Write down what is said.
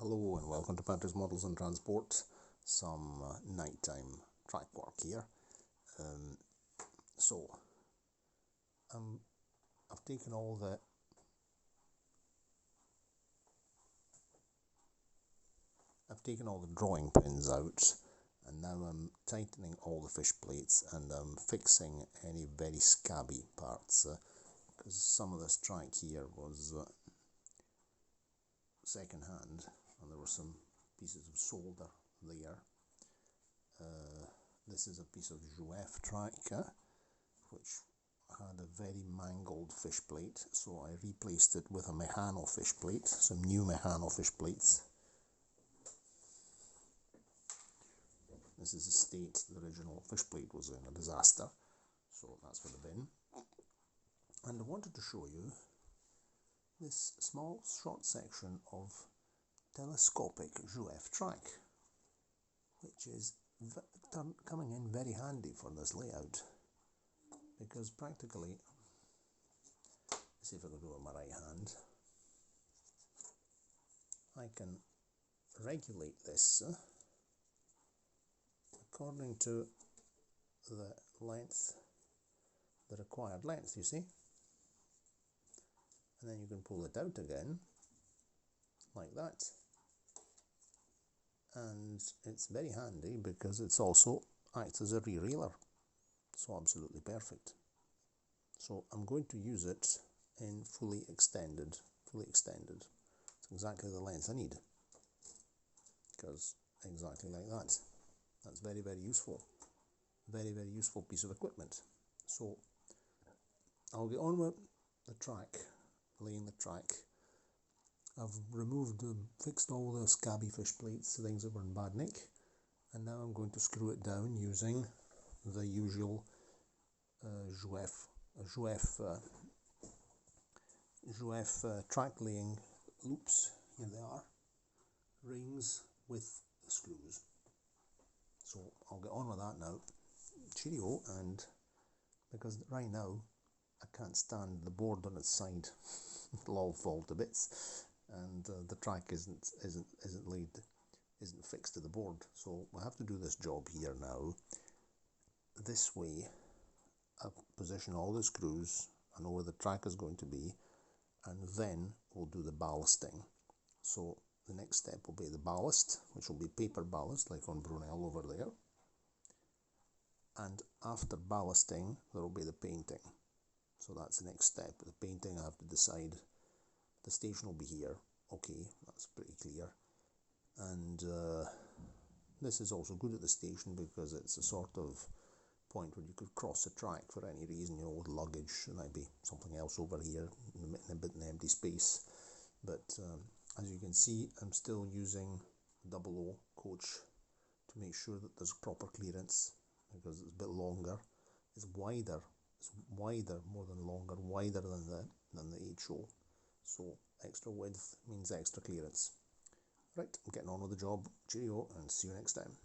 Hello and welcome to Patrick's Models and Transport. Some nighttime track work here. I've taken all the drawing pins out, and now I'm tightening all the fish plates and I'm fixing any very scabby parts because some of this track here was second hand and there were some pieces of solder there. This is a piece of Jouef track which had a very mangled fish plate, so I replaced it with a Mehano fish plate, some new Mehano fish plates. This is the state the original fish plate was in, a disaster, so that's for the bin. And I wanted to show you this small short section of telescopic Jouef track, which is coming in very handy for this layout, because practically, let's see if I can do it with my right hand, I can regulate this according to the length, the required length, you see, and then you can pull it out again like that, and it's very handy because it's also acts as a rear railer, so absolutely perfect. So I'm going to use it in fully extended. It's exactly the length I need, because exactly like that. That's very, very useful. Very, very useful piece of equipment. So I'll get on with the track, laying the track. I've fixed all the scabby fish plates, the things that were in bad nick, and now I'm going to screw it down using the usual Jouef track laying loops. Here they are, rings with the screws. So I'll get on with that now. Cheerio, and because right now I can't stand the board on its side, it'll all fall to bits, and the track isn't fixed to the board. So I have to do this job here now. This way, I position all the screws. I know where the track is going to be, and then we'll do the ballasting. So the next step will be the ballast, which will be paper ballast like on Brunel over there. And after ballasting, there will be the painting. So that's the next step. The painting, I have to decide. The station will be here. Okay, that's pretty clear. And this is also good at the station because it's a sort of point where you could cross the track for any reason, you know, with luggage. There might be something else over here in a bit in empty space. But as you can see, I'm still using 00 coach to make sure that there's proper clearance, because it's a bit longer. It's wider, more than longer, wider than the HO. So extra width means extra clearance. Right, I'm getting on with the job. Cheerio, and see you next time.